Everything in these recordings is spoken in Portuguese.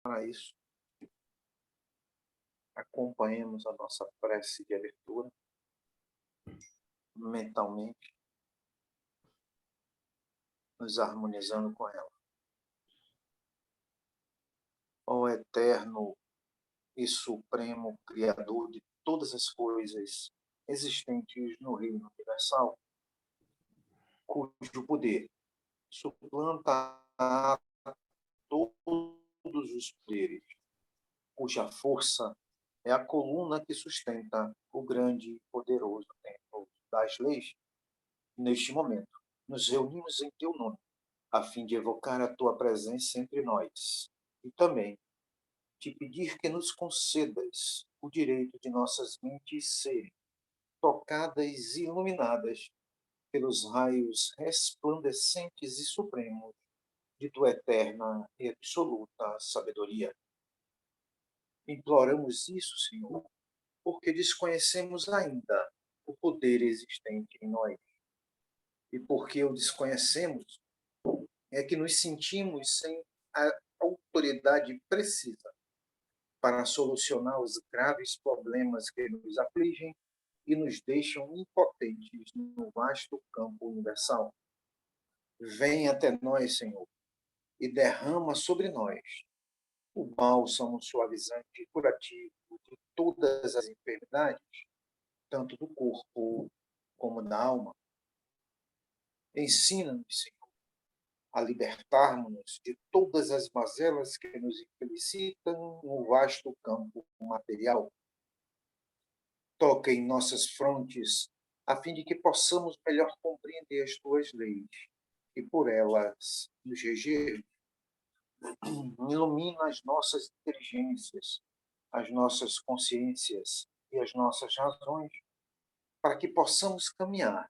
Para isso, acompanhemos a nossa prece de abertura mentalmente, nos harmonizando com ela. Ó eterno e supremo Criador de todas as coisas existentes no reino universal, cujo poder suplanta a todos os poderes, cuja força é a coluna que sustenta o grande e poderoso templo das leis. Neste momento, nos reunimos em teu nome, a fim de evocar a tua presença entre nós e também te pedir que nos concedas o direito de nossas mentes serem tocadas e iluminadas pelos raios resplandecentes e supremos de tua eterna e absoluta sabedoria. Imploramos isso, Senhor, porque desconhecemos ainda o poder existente em nós. E porque o desconhecemos, é que nos sentimos sem a autoridade precisa para solucionar os graves problemas que nos afligem e nos deixam impotentes no vasto campo universal. Vem até nós, Senhor, e derrama sobre nós o bálsamo suavizante e curativo de todas as enfermidades, tanto do corpo como da alma. Ensina-nos, Senhor, a libertarmos de todas as mazelas que nos infelicitam no vasto campo material. Toca em nossas frontes, a fim de que possamos melhor compreender as tuas leis e por elas nos reger. Ilumina as nossas inteligências, as nossas consciências e as nossas razões, para que possamos caminhar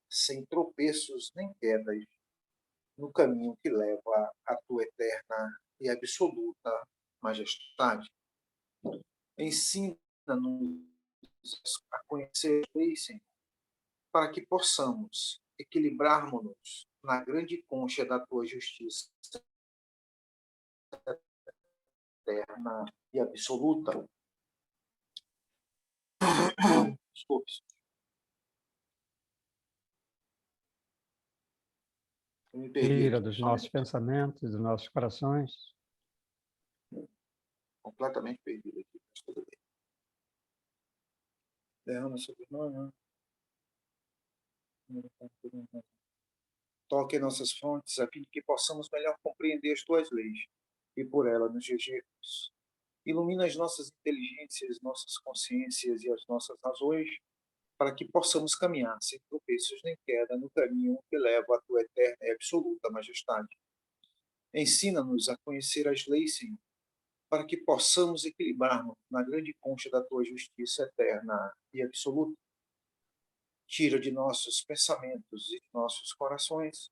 sem tropeços nem quedas no caminho que leva à tua eterna e absoluta majestade. Ensina-nos a conhecer as leis, Senhor, para que possamos equilibrarmos-nos na grande concha da tua justiça eterna e absoluta. Desculpe. Me perdi Tira aqui, dos só um nossos minuto. pensamentos, dos nossos corações. Completamente perdido aqui, mas tudo bem. Derrama sobre nós. Toque nossas fontes, a fim de que possamos melhor compreender as tuas leis e por ela nos regermos. Ilumina as nossas inteligências, nossas consciências e as nossas razões, para que possamos caminhar sem tropeços nem queda no caminho que leva à tua eterna e absoluta majestade. Ensina-nos a conhecer as leis, Senhor, para que possamos equilibrar-nos na grande concha da tua justiça eterna e absoluta. Tira de nossos pensamentos e de nossos corações,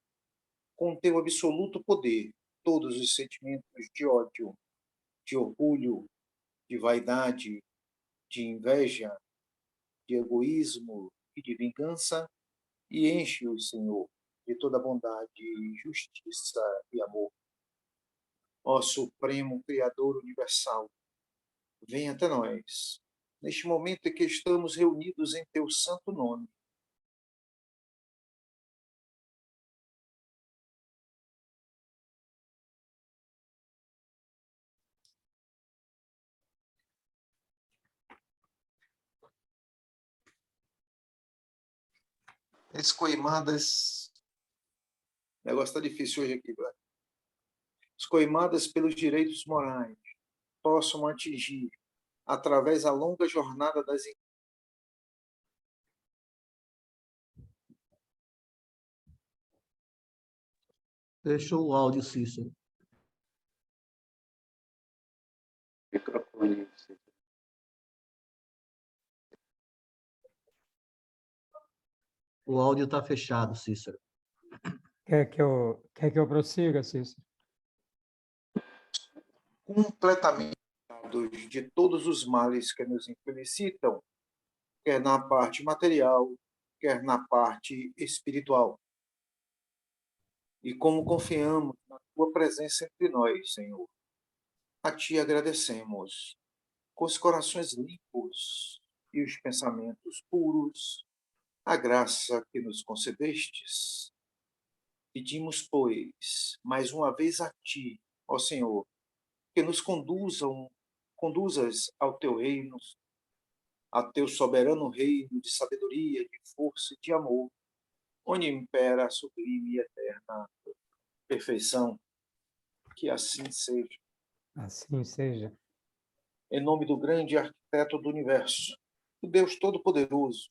com teu absoluto poder, todos os sentimentos de ódio, de orgulho, de vaidade, de inveja, de egoísmo e de vingança, e enche-os, Senhor, de toda bondade, justiça e amor. Ó Supremo Criador Universal, venha até nós, neste momento em que estamos reunidos em teu santo nome. Escoimadas, o negócio está difícil hoje aqui, velho. Escoimadas pelos direitos morais, possam atingir, através da longa jornada das Fechou o áudio, Cícero. microfone. O áudio está fechado, Cícero. Quer que eu prossiga, Cícero? Completamente de todos os males que nos infelicitam, quer na parte material, quer na parte espiritual. E como confiamos na tua presença entre nós, Senhor, A Ti agradecemos, com os corações limpos e os pensamentos puros, a graça que nos concedestes. Pedimos, pois, mais uma vez a Ti, ó Senhor, que nos conduzas ao Teu reino, a Teu soberano reino de sabedoria, de força e de amor, onde impera a sublime e eterna perfeição. Que assim seja. Assim seja. Em nome do grande arquiteto do universo, o Deus Todo-Poderoso,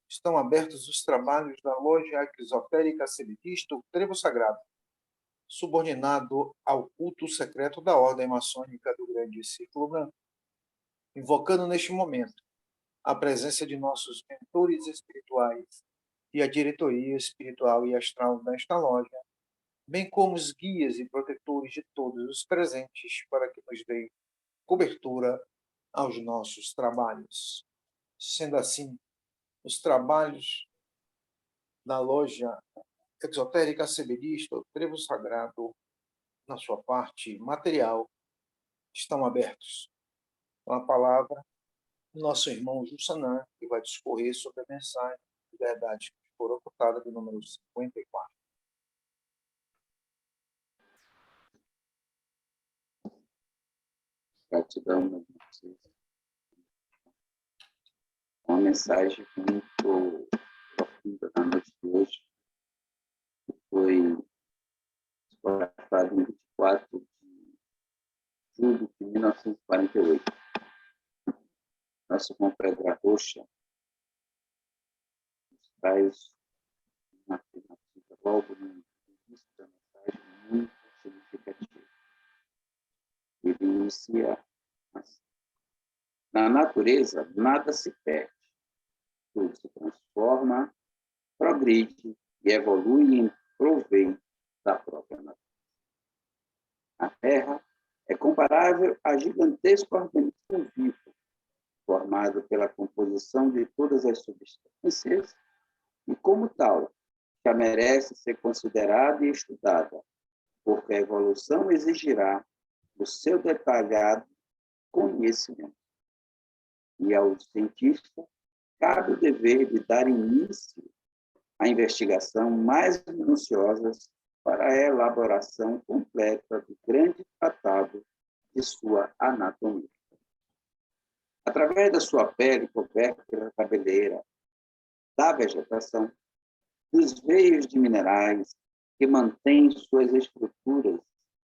estão abertos os trabalhos da loja esotérica semitista, o Trevo Sagrado, subordinado ao culto secreto da Ordem Maçônica do Grande Círculo Branco, invocando neste momento a presença de nossos mentores espirituais e a diretoria espiritual e astral desta loja, bem como os guias e protetores de todos os presentes, para que nos deem cobertura aos nossos trabalhos. Sendo assim, os trabalhos da loja exotérica seberista, o Trevo Sagrado, na sua parte material, estão abertos. Com a palavra, nosso irmão Jussanã, que vai discorrer sobre a mensagem de verdade que foram ocultada do número 54. Gratidão, meu Deus. Uma mensagem muito profunda na noite de hoje, que foi psicografada em 24 de julho de 1948. Nosso confrade Rocha nos traz uma afirmativa logo no início da mensagem muito significativa. Ele inicia assim: na natureza, nada se perde, tudo se transforma, progride e evolui em proveito da própria natureza. A Terra é comparável a gigantesco organismo vivo, formado pela composição de todas as substâncias e, como tal, já merece ser considerada e estudada, porque a evolução exigirá o seu detalhado conhecimento. E ao cientista cabe o dever de dar início à investigação mais minuciosas para a elaboração completa do grande tratado de sua anatomia. Através da sua pele coberta pela cabeleira, da vegetação, dos veios de minerais que mantêm suas estruturas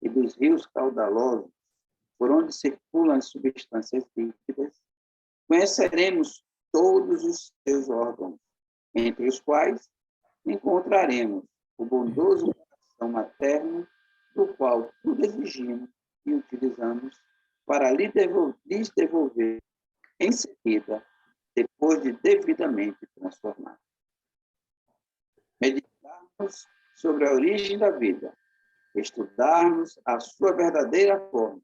e dos rios caudalosos por onde circulam as substâncias líquidas, conheceremos todos os seus órgãos, entre os quais encontraremos o bondoso coração materno, do qual tudo exigimos e utilizamos para lhes devolver em seguida, depois de devidamente transformar. Meditarmos sobre a origem da vida, estudarmos a sua verdadeira forma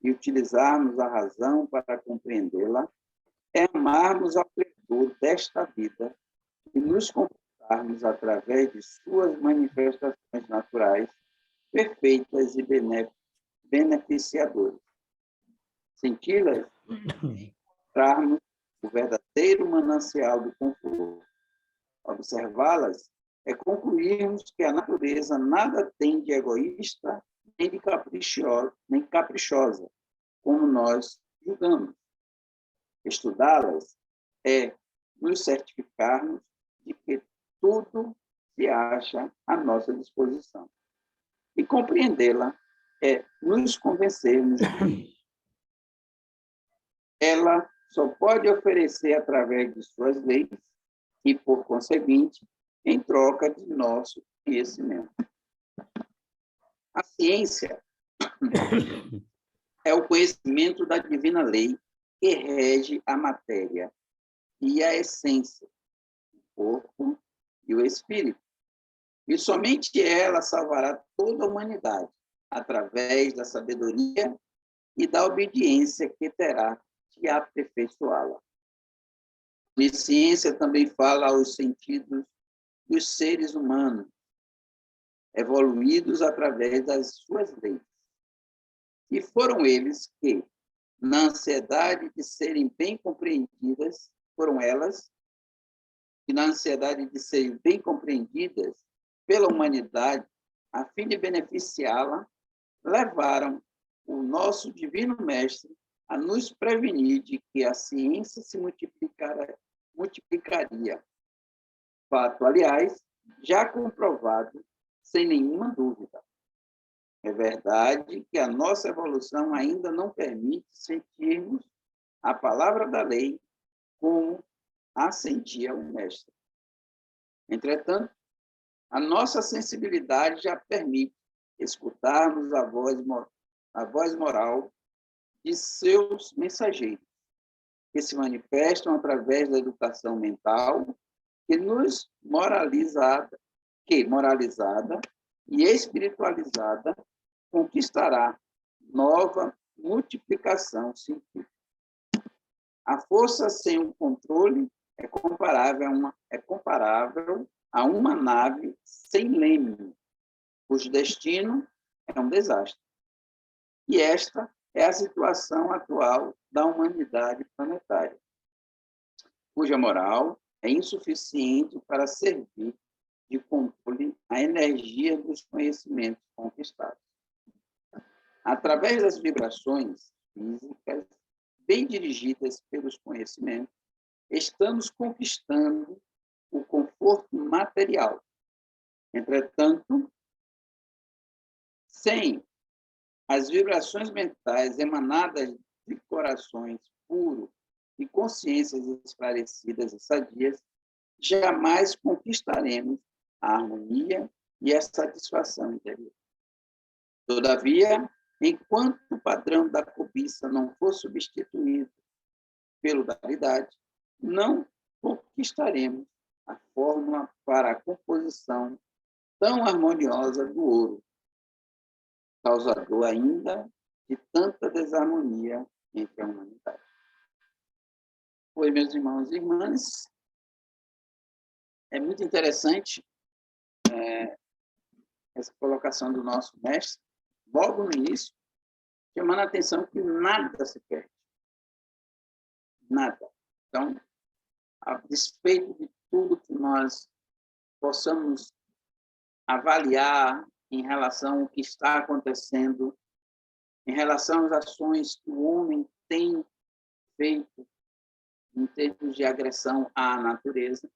e utilizarmos a razão para compreendê-la, é amarmos ao Criador desta vida e nos comportarmos através de suas manifestações naturais, perfeitas e beneficiadoras. Senti-las, encontrarmos o verdadeiro manancial do conforto. Observá-las é concluirmos que a natureza nada tem de egoísta nem de caprichosa, como nós julgamos. Estudá-las é nos certificarmos de que tudo se acha à nossa disposição. E compreendê-la é nos convencermos de que ela só pode oferecer através de suas leis e, por conseguinte, em troca de nosso conhecimento. A ciência é o conhecimento da divina lei que rege a matéria e a essência, o corpo e o espírito. E somente ela salvará toda a humanidade, através da sabedoria e da obediência que terá de aperfeiçoá-la. A ciência também fala aos sentidos dos seres humanos, evoluídos através das suas leis. E foram eles que, na ansiedade de serem bem compreendidas, foram elas que, na ansiedade de serem bem compreendidas pela humanidade, a fim de beneficiá-la, levaram o nosso Divino Mestre a nos prevenir de que a ciência se multiplicaria. Fato, aliás, já comprovado, sem nenhuma dúvida. É verdade que a nossa evolução ainda não permite sentirmos a palavra da lei como a sentia o Mestre. Entretanto, a nossa sensibilidade já permite escutarmos a voz moral de seus mensageiros, que se manifestam através da educação mental, moralizada e espiritualizada, conquistará nova multiplicação científica. A força sem o controle é comparável a uma nave sem leme, cujo destino é um desastre. E esta é a situação atual da humanidade planetária, cuja moral é insuficiente para servir de controle à energia dos conhecimentos conquistados. Através das vibrações físicas, bem dirigidas pelos conhecimentos, estamos conquistando o conforto material. Entretanto, sem as vibrações mentais emanadas de corações puros e consciências esclarecidas e sadias, jamais conquistaremos a harmonia e a satisfação interior. Todavia, enquanto o padrão da cobiça não for substituído pelo da caridade, não conquistaremos a fórmula para a composição tão harmoniosa do ouro, causador ainda de tanta desarmonia entre a humanidade. Pois, meus irmãos e irmãs, é muito interessante essa colocação do nosso mestre, logo no início, chamando a atenção que nada se perde. Nada. Então, a despeito de tudo que nós possamos avaliar em relação ao que está acontecendo, em relação às ações que o homem tem feito em termos de agressão à natureza,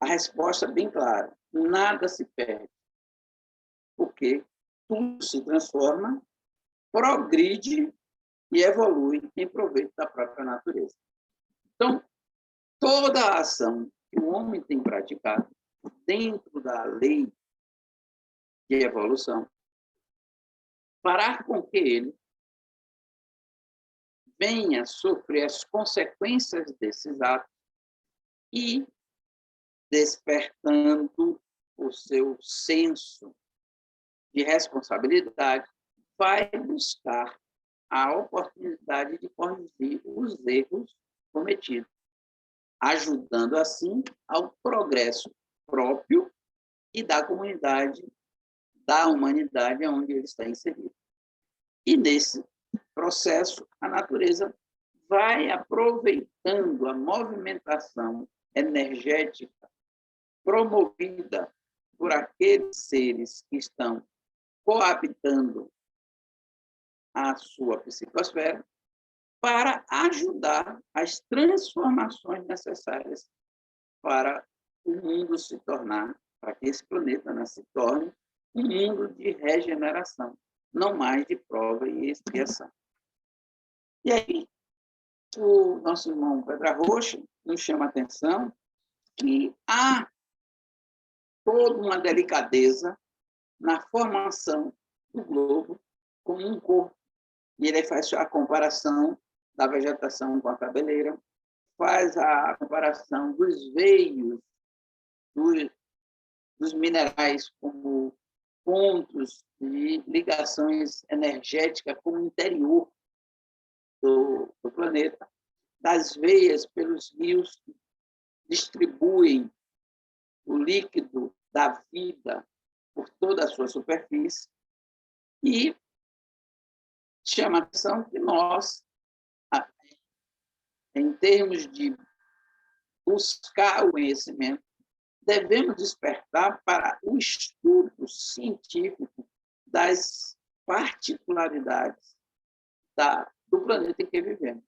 a resposta é bem clara: nada se perde, porque tudo se transforma, progride e evolui em proveito da própria natureza. Então, toda a ação que o homem tem praticado dentro da lei de evolução fará com que ele venha sofrer as consequências desses atos e, despertando o seu senso de responsabilidade, vai buscar a oportunidade de corrigir os erros cometidos, ajudando, assim, ao progresso próprio e da comunidade, da humanidade onde ele está inserido. E, nesse processo, a natureza vai aproveitando a movimentação energética promovida por aqueles seres que estão coabitando a sua psicosfera para ajudar as transformações necessárias para o mundo se tornar, para que esse planeta, né, se torne um mundo de regeneração, não mais de prova e expiação. E aí, o nosso irmão Pedra Roxa nos chama a atenção que há toda uma delicadeza na formação do globo como um corpo. E ele faz a comparação da vegetação com a cabeleira, faz a comparação dos veios, dos minerais como pontos de ligações energéticas com o interior do planeta, das veias pelos rios que distribuem o líquido da vida por toda a sua superfície, e chama a atenção que nós, em termos de buscar o conhecimento, devemos despertar para o estudo científico das particularidades do planeta em que vivemos.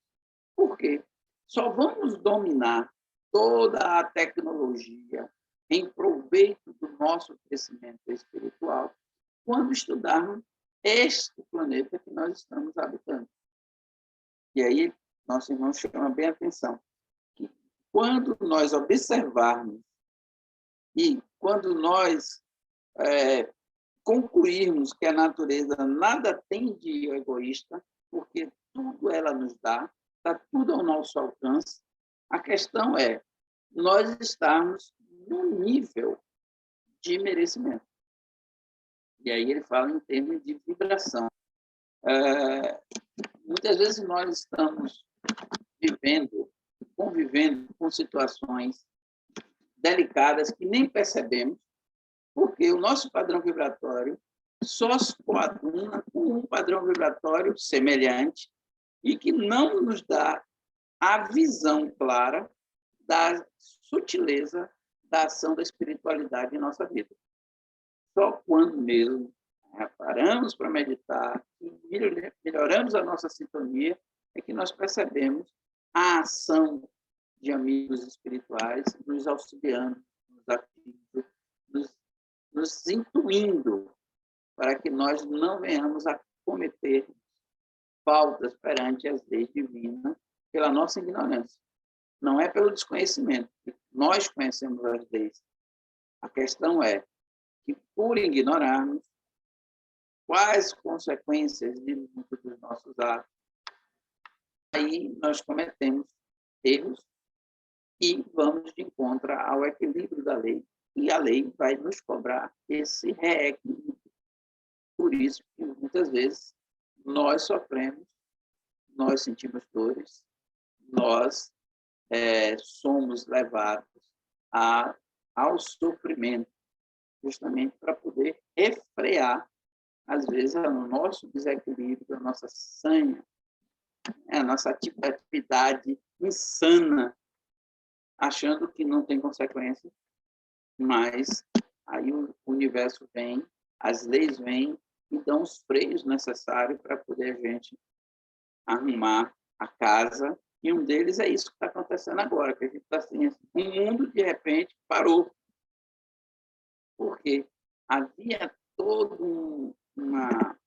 Por quê? Só vamos dominar toda a tecnologia em proveito do nosso crescimento espiritual quando estudarmos este planeta que nós estamos habitando. E aí, nosso irmão chama bem a atenção, que quando nós observarmos e quando nós concluirmos que a natureza nada tem de egoísta, porque tudo ela nos dá, está tudo ao nosso alcance, a questão é nós estarmos no nível de merecimento. E aí ele fala em termos de vibração. Muitas vezes nós estamos convivendo com situações delicadas que nem percebemos, porque o nosso padrão vibratório só se coaduna com um padrão vibratório semelhante e que não nos dá a visão clara da sutileza da ação da espiritualidade em nossa vida. Só quando mesmo paramos para meditar e melhoramos a nossa sintonia é que nós percebemos a ação de amigos espirituais nos auxiliando, nos ativando, nos intuindo para que nós não venhamos a cometer faltas perante as leis divinas pela nossa ignorância. Não é pelo desconhecimento. Nós conhecemos as leis. A questão é que, por ignorarmos quais consequências de muitos dos nossos atos, aí nós cometemos erros e vamos de encontro ao equilíbrio da lei. E a lei vai nos cobrar esse reequilíbrio. Por isso que, muitas vezes, nós sofremos, nós sentimos dores, nós somos levados ao sofrimento, justamente para poder refrear, às vezes, o nosso desequilíbrio, a nossa sanha, a nossa atividade insana, achando que não tem consequência, mas aí o universo vem, as leis vêm e dão os freios necessários para poder a gente arrumar a casa. E um deles é isso que está acontecendo agora, que a gente está assim, o mundo, de repente, parou. Porque havia toda uma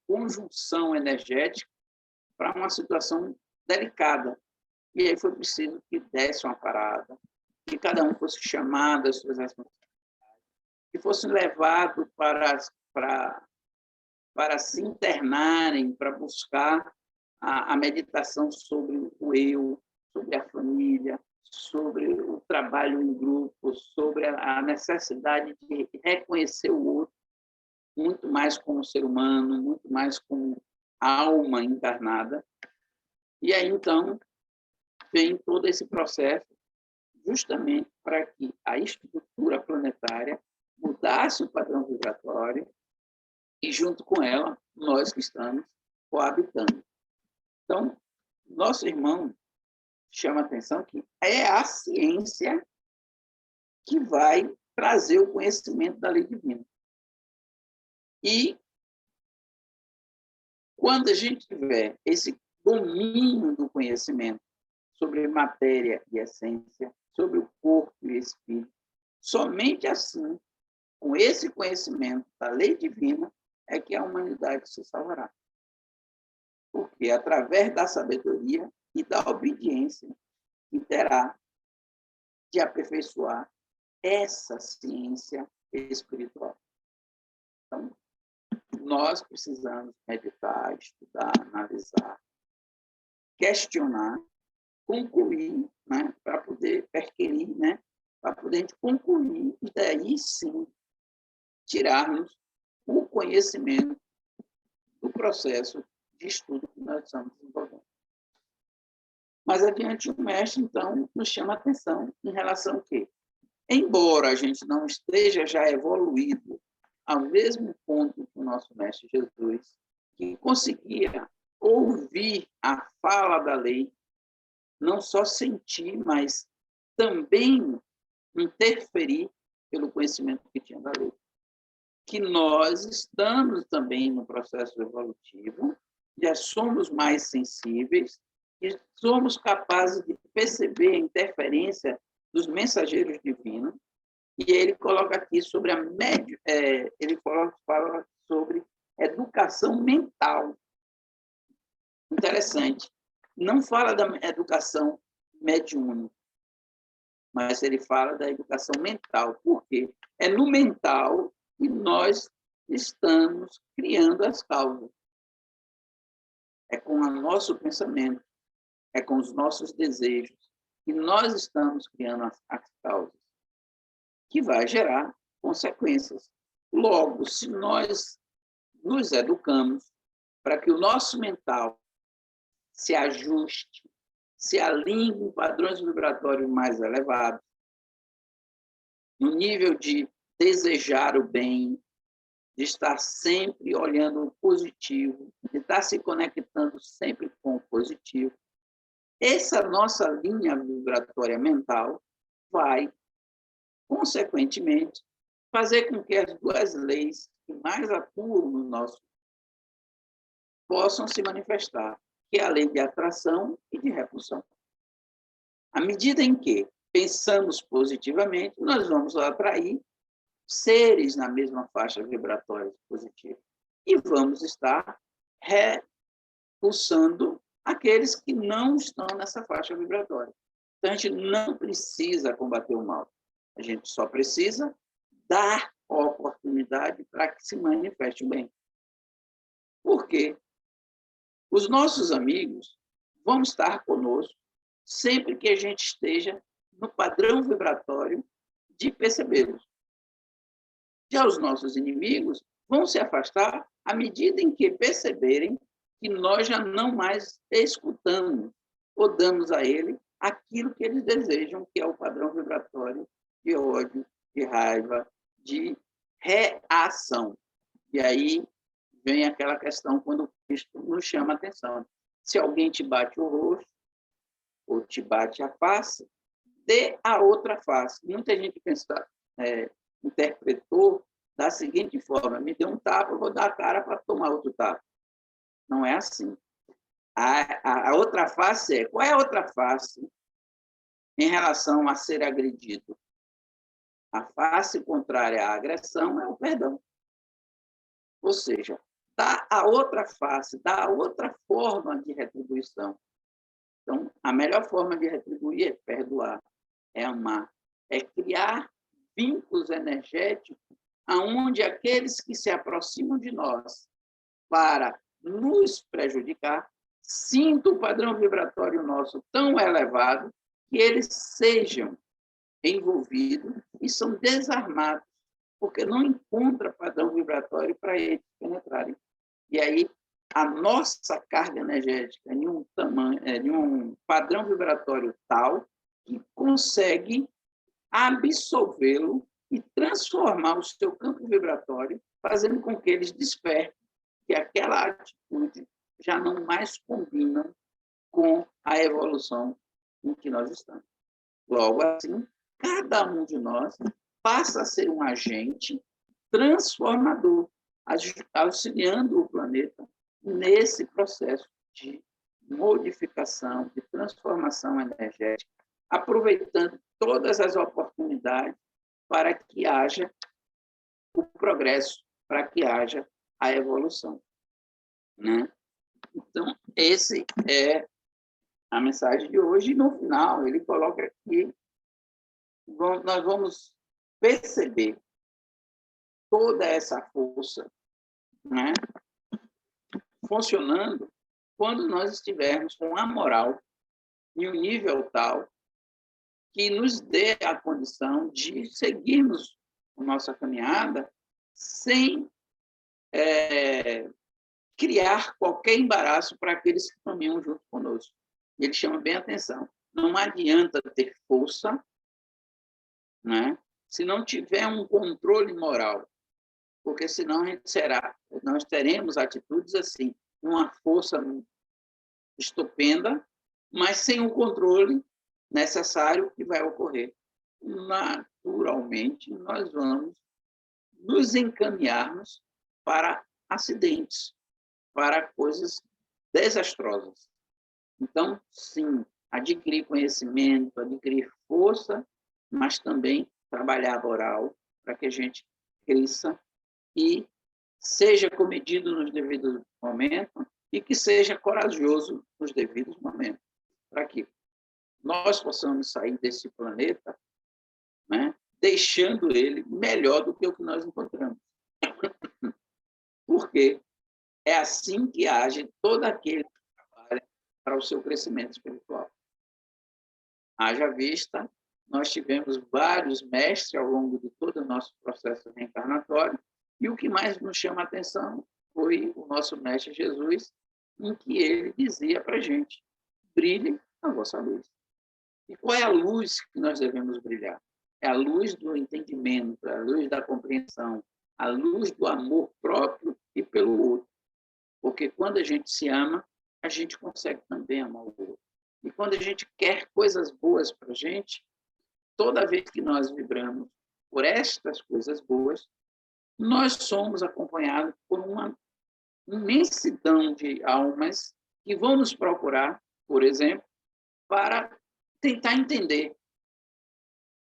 conjunção energética para uma situação delicada. E aí foi preciso que desse uma parada, que cada um fosse chamado às suas responsabilidades, que fosse levado para se internarem, para buscar a meditação sobre o eu, sobre a família, sobre o trabalho em grupo, sobre a necessidade de reconhecer o outro muito mais como ser humano, muito mais como alma encarnada. E aí, então, vem todo esse processo justamente para que a estrutura planetária mudasse o padrão vibratório e, junto com ela, nós que estamos coabitando. Então, nosso irmão chama a atenção que é a ciência que vai trazer o conhecimento da lei divina. E, quando a gente tiver esse domínio do conhecimento sobre matéria e essência, sobre o corpo e o espírito, somente assim, com esse conhecimento da lei divina, é que a humanidade se salvará. Porque através da sabedoria e da obediência que terá de aperfeiçoar essa ciência espiritual. Então, nós precisamos meditar, estudar, analisar, questionar, concluir, né, para poder perquirir, né, para poder a gente concluir e daí sim tirarmos o conhecimento do processo de estudo que nós estamos desenvolvendo. Mas adiante o mestre, então, nos chama a atenção em relação ao quê? Embora a gente não esteja já evoluído ao mesmo ponto que o nosso mestre Jesus, que conseguia ouvir a fala da lei, não só sentir, mas também interferir pelo conhecimento que tinha da lei. Que nós estamos também no processo evolutivo, já somos mais sensíveis e somos capazes de perceber a interferência dos mensageiros divinos. E ele coloca aqui sobre ele fala sobre educação mental. Interessante. Não fala da educação mediúnica, mas ele fala da educação mental. Por quê? É no mental que nós estamos criando as causas. É com o nosso pensamento, é com os nossos desejos que nós estamos criando as causas, que vai gerar consequências. Logo, se nós nos educamos para que o nosso mental se ajuste, se alinhe com padrões vibratórios mais elevados, no nível de desejar o bem, de estar sempre olhando o positivo, de estar se conectando sempre com o positivo, essa nossa linha vibratória mental vai, consequentemente, fazer com que as duas leis que mais atuam no nosso possam se manifestar, que é a lei de atração e de repulsão. À medida em que pensamos positivamente, nós vamos atrair seres na mesma faixa vibratória positiva e vamos estar repulsando aqueles que não estão nessa faixa vibratória. Então, a gente não precisa combater o mal. A gente só precisa dar oportunidade para que se manifeste o bem. Por quê? Os nossos amigos vão estar conosco sempre que a gente esteja no padrão vibratório de percebê-los. Já os nossos inimigos vão se afastar à medida em que perceberem que nós já não mais escutamos ou damos a ele aquilo que eles desejam, que é o padrão vibratório de ódio, de raiva, de reação. E aí vem aquela questão quando o Cristo nos chama a atenção. Se alguém te bate o rosto ou te bate a face, dê a outra face. Muita gente interpretou da seguinte forma: me deu um tapa, eu vou dar a cara para tomar outro tapa. Não é assim. A outra face qual é a outra face em relação a ser agredido? A face contrária à agressão é o perdão. Ou seja, dá a outra face, dá a outra forma de retribuição. Então, a melhor forma de retribuir é perdoar, é amar, é criar vínculos energéticos aonde aqueles que se aproximam de nós para nos prejudicar sintam o padrão vibratório nosso tão elevado que eles sejam envolvidos e são desarmados, porque não encontra padrão vibratório para eles penetrarem. E aí, a nossa carga energética em um padrão vibratório tal que consegue absolvê-lo e transformar o seu campo vibratório, fazendo com que eles despertem que aquela atitude já não mais combina com a evolução em que nós estamos. Logo assim, cada um de nós passa a ser um agente transformador, auxiliando o planeta nesse processo de modificação, de transformação energética, aproveitando todas as oportunidades para que haja o progresso, para que haja a evolução, né? Então, esse é a mensagem de hoje. E, no final, ele coloca aqui, nós vamos perceber toda essa força, né, funcionando quando nós estivermos com a moral em um nível tal que nos dê a condição de seguirmos a nossa caminhada sem criar qualquer embaraço para aqueles que caminham junto conosco. Ele chama bem a atenção. Não adianta ter força, né, se não tiver um controle moral. porque senão nós teremos atitudes assim, uma força estupenda, mas sem o controle necessário que vai ocorrer. Naturalmente, nós vamos nos encaminharmos para acidentes, para coisas desastrosas. Então, sim, adquirir conhecimento, adquirir força, mas também trabalhar a moral para que a gente cresça e seja comedido nos devidos momentos e que seja corajoso nos devidos momentos, para que nós possamos sair desse planeta, né, deixando ele melhor do que o que nós encontramos. Porque é assim que age todo aquele que trabalha para o seu crescimento espiritual. Haja vista, nós tivemos vários mestres ao longo de todo o nosso processo reencarnatório, e o que mais nos chama a atenção foi o nosso mestre Jesus, em que ele dizia para a gente: brilhe a vossa luz. E qual é a luz que nós devemos brilhar? É a luz do entendimento, a luz da compreensão, a luz do amor próprio e pelo outro. Porque quando a gente se ama, a gente consegue também amar o outro. E quando a gente quer coisas boas para a gente, toda vez que nós vibramos por estas coisas boas, nós somos acompanhados por uma imensidão de almas que vão nos procurar, por exemplo, para tentar entender.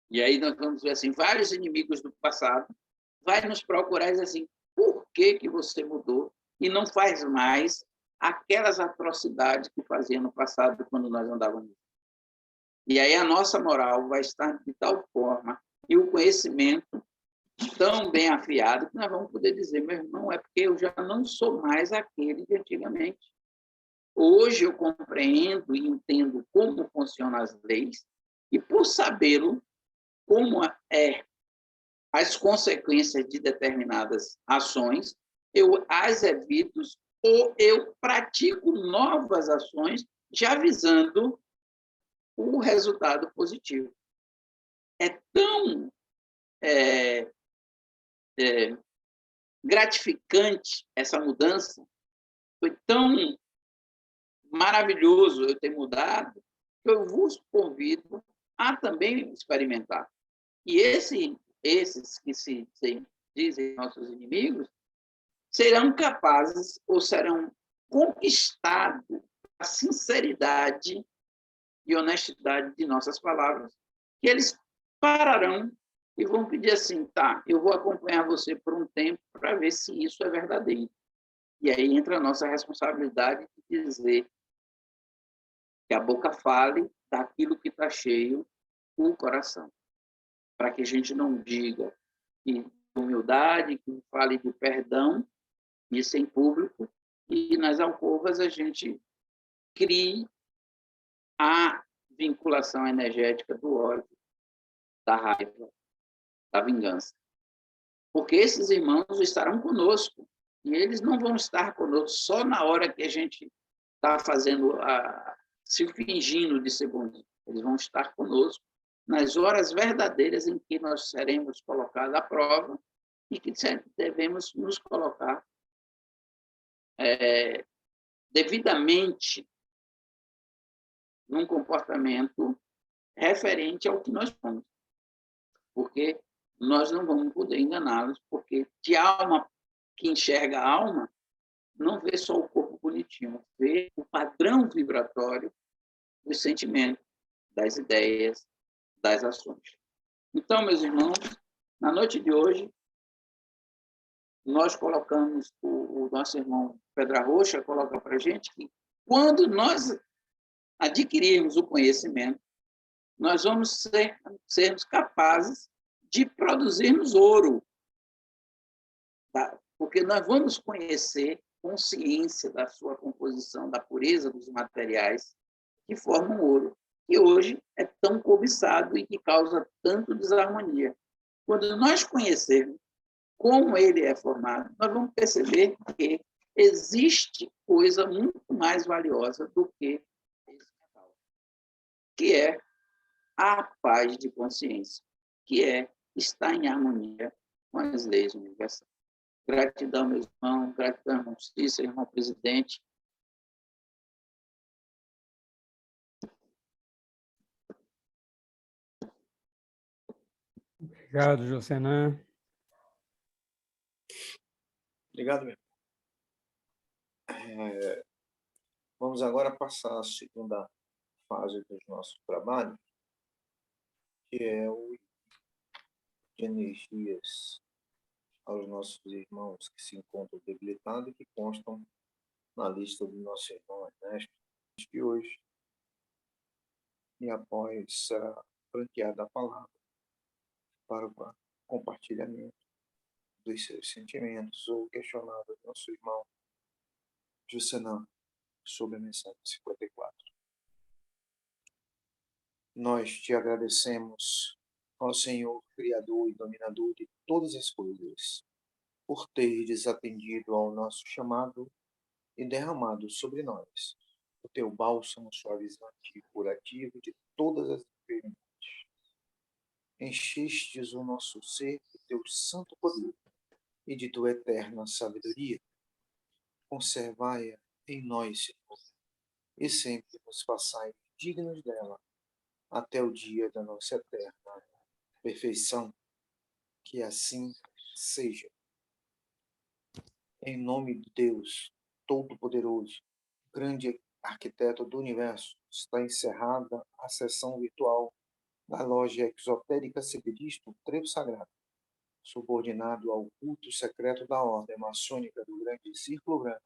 E aí nós vamos ver assim, vários inimigos do passado vai nos procurar e dizer assim: por que você mudou e não faz mais aquelas atrocidades que fazia no passado quando nós andávamos? E aí a nossa moral vai estar de tal forma e o conhecimento tão bem afiado que nós vamos poder dizer: meu irmão, é porque eu já não sou mais aquele de antigamente. Hoje eu compreendo e entendo como funcionam as leis e, por sabê-lo, como as consequências de determinadas ações, eu as evito ou eu pratico novas ações já visando o resultado positivo. É tão gratificante essa mudança, foi tão maravilhoso eu ter mudado, que eu vos convido a também experimentar. E esses que se dizem nossos inimigos serão capazes ou serão conquistados a sinceridade e honestidade de nossas palavras, que eles pararão e vão pedir assim: tá, eu vou acompanhar você por um tempo para ver se isso é verdadeiro. E aí entra a nossa responsabilidade de dizer que a boca fale daquilo que está cheio o coração, para que a gente não diga que humildade, que fale de perdão, isso em público, e nas alcovas a gente crie a vinculação energética do ódio, da raiva, da vingança. Porque esses irmãos estarão conosco, e eles não vão estar conosco só na hora que a gente está fazendo, se fingindo de ser bonzinho. Eles vão estar conosco nas horas verdadeiras em que nós seremos colocados à prova e que devemos nos colocar devidamente num comportamento referente ao que nós somos. Porque nós não vamos poder enganá-los, porque de alma que enxerga a alma não vê só o corpo bonitinho, vê o padrão vibratório dos sentimentos, das ideias, das ações. Então, meus irmãos, na noite de hoje, nós colocamos, o nosso irmão Pedra Roxa coloca para a gente que quando nós adquirirmos o conhecimento, nós vamos sermos capazes de produzirmos ouro, tá? Porque nós vamos conhecer consciência da sua composição, da pureza dos materiais que formam ouro, que hoje é tão cobiçado e que causa tanto desarmonia. Quando nós conhecermos como ele é formado, nós vamos perceber que existe coisa muito mais valiosa do que esse metal, que é a paz de consciência, que é estar em harmonia com as leis universais. Gratidão, meus irmãos. Gratidão, irmão Cícero, irmão presidente. Obrigado, Jocenan. Obrigado, meu irmão. Vamos agora passar a segunda fase dos nossos trabalhos, que é o de energias aos nossos irmãos que se encontram debilitados e que constam na lista dos nossos irmãos mestres de hoje. E após será franqueada a palavra para o compartilhamento dos seus sentimentos ou questionado do nosso irmão Juscenan sobre a mensagem 54. Nós te agradecemos, ó Senhor, Criador e Dominador de todas as coisas, por teres atendido ao nosso chamado e derramado sobre nós o teu bálsamo suavizante e curativo de todas as enfermidades. Enchestes o nosso ser de teu santo poder e de tua eterna sabedoria. Conservai-a em nós, Senhor, e sempre nos façai dignos dela, até o dia da nossa eterna perfeição. Que assim seja. Em nome de Deus Todo-Poderoso, grande arquiteto do universo, está encerrada a sessão virtual da loja exotérica Segredista Trevo Sagrado, subordinado ao culto secreto da Ordem Maçônica do Grande Círculo Branco,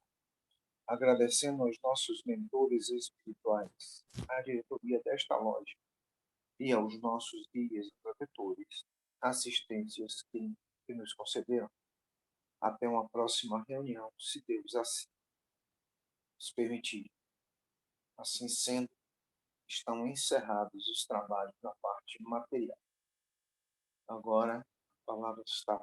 agradecendo aos nossos mentores espirituais, à diretoria desta loja e aos nossos guias e protetores, assistências que nos concederam. Até uma próxima reunião, se Deus assim nos permitir. Assim sendo, estão encerrados os trabalhos na parte material. Agora, a palavra está